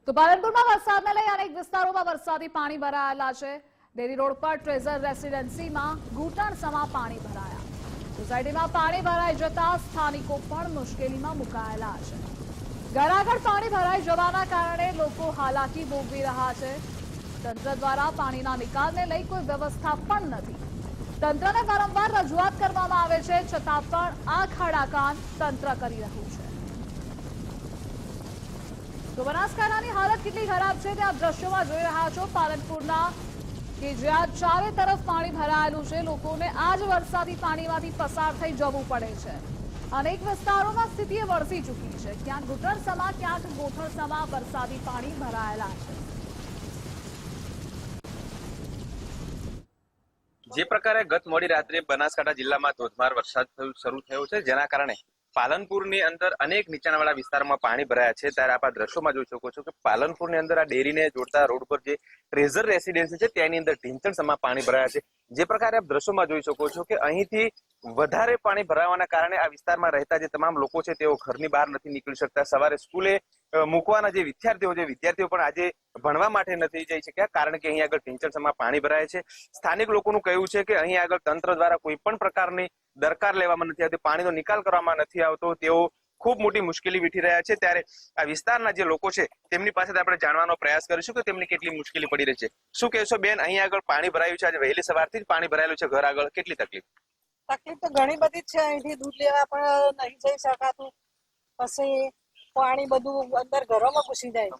તો પાલનપુરમાં વરસાદને લઈ અનેક વિસ્તારોમાં વરસાદી પાણી ભરાયેલા છે। ડેરી રોડ પર ટ્રેઝર રેસિડેન્સીમાં ઘૂંટણસમા પાણી ભરાયા। સોસાયટીમાં પાણી ભરાઈ જતા સ્થાનિકો પણ મુશ્કેલીમાં મુકાયેલા છે। ઘર આગળ પાણી ભરાઈ જવાના કારણે લોકો હાલાકી ભોગવી રહ્યા છે। તંત્ર દ્વારા પાણીના નિકાલને લઈ કોઈ વ્યવસ્થા પણ નથી। તંત્રને વારંવાર રજૂઆત કરવામાં આવે છે, છતાં પણ આ ખાડાકાન તંત્ર કરી રહ્યું છે। તો બનાસકાંઠાની હાલત કેટલી ખરાબ છે તે આપ દ્રશ્યોમાં જોઈ રહ્યા છો। પાલનપુરના કે જ્યાં ચારે તરફ પાણી ભરાયેલું છે, લોકોને આ જ વરસાદી પાણીમાંથી પસાર થઈ જવું પડે છે। અનેક વિસ્તારોમાં સ્થિતિ વરસી ચૂકી છે। ક્યાંક ઘૂંટણસમા, ક્યાંક ગોઠણસમા વરસાદી પાણી ભરાયેલા છે। જે પ્રકારે ગત મોડી રાત્રે બનાસકાંઠા જિલ્લામાં ધોધમાર વરસાદ શરૂ થયો છે, જેના કારણે પાલનપુરની અંદર અનેક નીચાણવાળા વિસ્તારોમાં પાણી ભરાયા છે। ત્યારે આપ આ દ્રશ્યોમાં જોઈ શકો છો કે પાલનપુરની અંદર આ ડેરીને જોડતા રોડ પર જે ટ્રેઝર રેસિડેન્સી છે તેની અંદર ઢીંચણસમા પાણી ભરાયા છે। જે પ્રકારે આપ દ્રશ્યોમાં જોઈ શકો છો કે અહીંથી વધારે પાણી ભરાવાના કારણે આ વિસ્તારમાં રહેતા જે તમામ લોકો છે તેઓ ઘરની બહાર નથી નીકળી શકતા। સવારે સ્કૂલે મૂકવાના જે વિદ્યાર્થીઓ પણ આજે ભણવા માટે નથી જઈ શક્યા, કારણ કે અહીં આગળ ઢીંચણસમા પાણી ભરાય છે। સ્થાનિક લોકોનું કહેવું છે કે અહીં આગળ તંત્ર દ્વારા કોઈ પણ પ્રકારની દરકાર લેવામાં નથી આવતી, પાણીનો નિકાલ કરવામાં નથી આવતો। તેઓ ખૂબ મોટી મુશ્કેલી વેઠી રહ્યા છે। ત્યારે આ વિસ્તારના જે લોકો છે તેમની પાસેથી આપણે જાણવાનો પ્રયાસ કરીશું કે તેમને કેટલી મુશ્કેલી પડી રહી છે। શું કહેશો બેન, અહીં આગળ પાણી ભરાયું છે, આજે વહેલી સવારથી જ પાણી ભરાયેલું છે, ઘર આગળ કેટલી તકલીફ? તકલીફ તો ઘણી બધી જ છે। અહીંથી દૂધ લેવા પણ નહીં જઈ શકાતું, પછી પાણી બધું અંદર ઘરોમાં ઘૂસી જાય।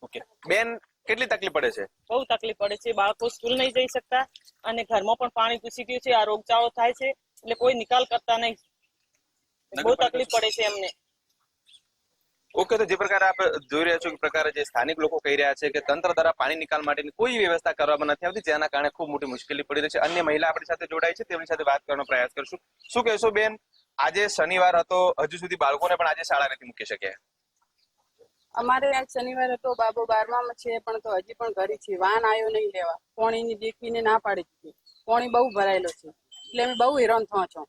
ઓકે બેન, કેટલી તકલીફ પડે છે? બહુ તકલીફ પડે છે। બાળકો સ્કૂલ નહીં જઈ શકતા અને ઘરમાં પણ પાણી ઘૂસી ગયું છે। આ રોગચાળો થાય છે એટલે કોઈ નિકાલ કરતા નહીં, બહુ તકલીફ પડે છે એમને। ઓકે, તો જે પ્રકારે આપ જોઈ રહ્યા છો કે પ્રકારે જે સ્થાનિક લોકો કહી રહ્યા છે કે તંત્ર દ્વારા પાણી નિકાલ માટેની કોઈ વ્યવસ્થા કરવામાં નથી આવતી, જેના કારણે ખૂબ મોટી મુશ્કેલી પડી રહી છે। અન્ય મહિલા આપણી સાથે જોડાઈ છે, તેમની સાથે વાત કરવાનો પ્રયાસ કરશું। શું કહેશો બેન, આજે શનિવાર હતો, હજુ સુધી બાળકોને પણ આજે શાળા નથી મૂકી શક્યા? અમારે આજ શનિવાર હતો, બાબો 12માં છે પણ તો હજી પણ ઘરે છે। વાન આવ્યો નહીં લેવા, પાણીની દેખીને ના પાડી દીધી। પાણી બહુ ભરાયેલો છે એટલે અમે બહુ હેરાન થયો છો।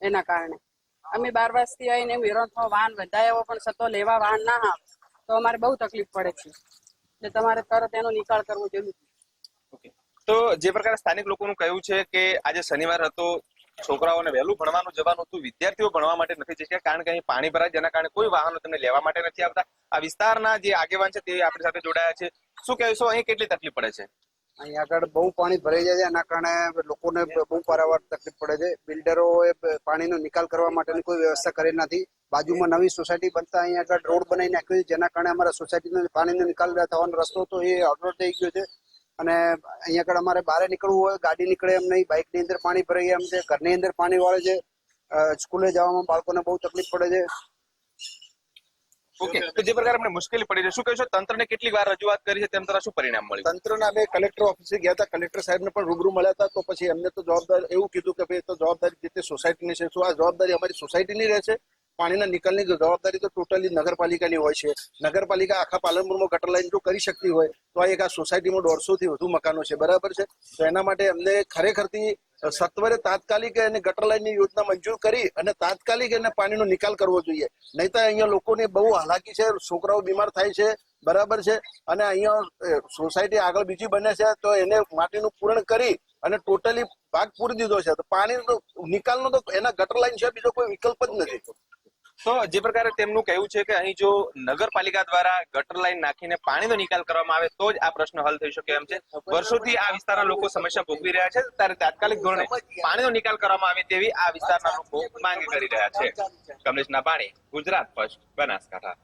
એના કારણે અમે 12 વાગથી આવીને એમ હેરાન થયો। વાન વધાયો પણ છતો લેવા વાન ના આવે તો અમારે બહુ તકલીફ પડે છે, એટલે તમારે તરત એનો નિકાલ કરવો જરૂરી। તો જે પ્રકારે સ્થાનિક લોકોનું કહેવું છે કે આજે શનિવાર હતો, છોકરાઓને વહેલું ભણવાનું જવાનું હતું, વિદ્યાર્થીઓ ભણવા માટે નથી જઈ શક્યા, કારણ કે અહીં પાણી ભરાય, જેના કારણે કોઈ વાહનો તેમને લેવા માટે નથી આવતા। આ વિસ્તારના જે આગેવાન છે તે આપણી સાથે જોડાયા છે। શું કહેશો, અહીં કેટલી તકલીફ પડે છે? અહીં આગળ બહુ પાણી ભરાઈ જાય છે, એના કારણે લોકોને બહુ પારાવાર તકલીફ પડે છે। બિલ્ડરોએ પાણીનો નિકાલ કરવા માટેની કોઈ વ્યવસ્થા કરી નથી। બાજુમાં નવી સોસાયટી બનતા અહીં આગળ રોડ બનાવી નાખ્યો છે, જેના કારણે અમારા સોસાયટીનો પાણીનો નિકાલ થવાનો રસ્તો તો એ અવરોધ થઈ ગયો છે। અને અહીં આગળ અમારે બહાર નીકળવું હોય, ગાડી નીકળે એમ નહીં, બાઇકની અંદર પાણી ભરાઈ એમ છે, ઘરની અંદર પાણી વળે છે, સ્કૂલે જવામાં બાળકોને બહુ તકલીફ પડે છે। ઓકે, તો જે પ્રકારે અમને મુશ્કેલી પડી છે, શું કહેશો, તંત્રને કેટલી વાર રજૂઆત કરી છે, તેમ તરફ શું પરિણામ મળ્યું? તંત્રના અમે કલેક્ટર ઓફિસે ગયા હતા, કલેક્ટર સાહેબને પણ રૂબરૂ મળ્યા હતા, તો પછી એમને તો જવાબદાર એવું કીધું કે ભાઈ તો જવાબદારી જે તે સોસાયટીની છે। શું આ જવાબદારી અમારી સોસાયટીની રહેશે? પાણીના નિકાલની જવાબદારી તો ટોટલી નગરપાલિકાની હોય છે। નગરપાલિકા આખા પાલનપુરમાં ગટર લાઈન જો કરી શકતી હોય તો આ એક આ સોસાયટીમાં 150 થી વધુ મકાનો છે, બરાબર છે? તો એના માટે અમને ખરેખરથી સત્વરે તાત્કાલિક એને ગટર લાઈનની યોજના મંજૂર કરી અને તાત્કાલિક એને પાણીનો નિકાલ કરવો જોઈએ। નહીં તો અહીંયા લોકોને બહુ હાલાકી છે, છોકરાઓ બીમાર થાય છે, બરાબર છે? અને અહીંયા સોસાયટી આગળ બીજી બને છે તો એને માટીનું પૂરણ કરી અને ટોટલી ભાગ પૂરી દીધો છે, તો પાણીનો નિકાલનો તો એના ગટર લાઈન છે, બીજો કોઈ વિકલ્પ જ નથી। તો જે પ્રકારે તેમનું કહેવું છે કે અહીં જો નગરપાલિકા દ્વારા ગટર લાઈન નાખીને પાણીનો નિકાલ કરવામાં આવે તો જ આ પ્રશ્ન હલ થઈ શકે એમ છે। વર્ષોથી આ વિસ્તારના લોકો સમસ્યા ભોગવી રહ્યા છે, ત્યારે તાત્કાલિક ધોરણે પાણીનો નિકાલ કરવામાં આવે તેવી આ વિસ્તારના લોકો માંગ કરી રહ્યા છે। કમલેશ નાભાણી, ગુજરાત ફર્સ્ટ, બનાસકાંઠા।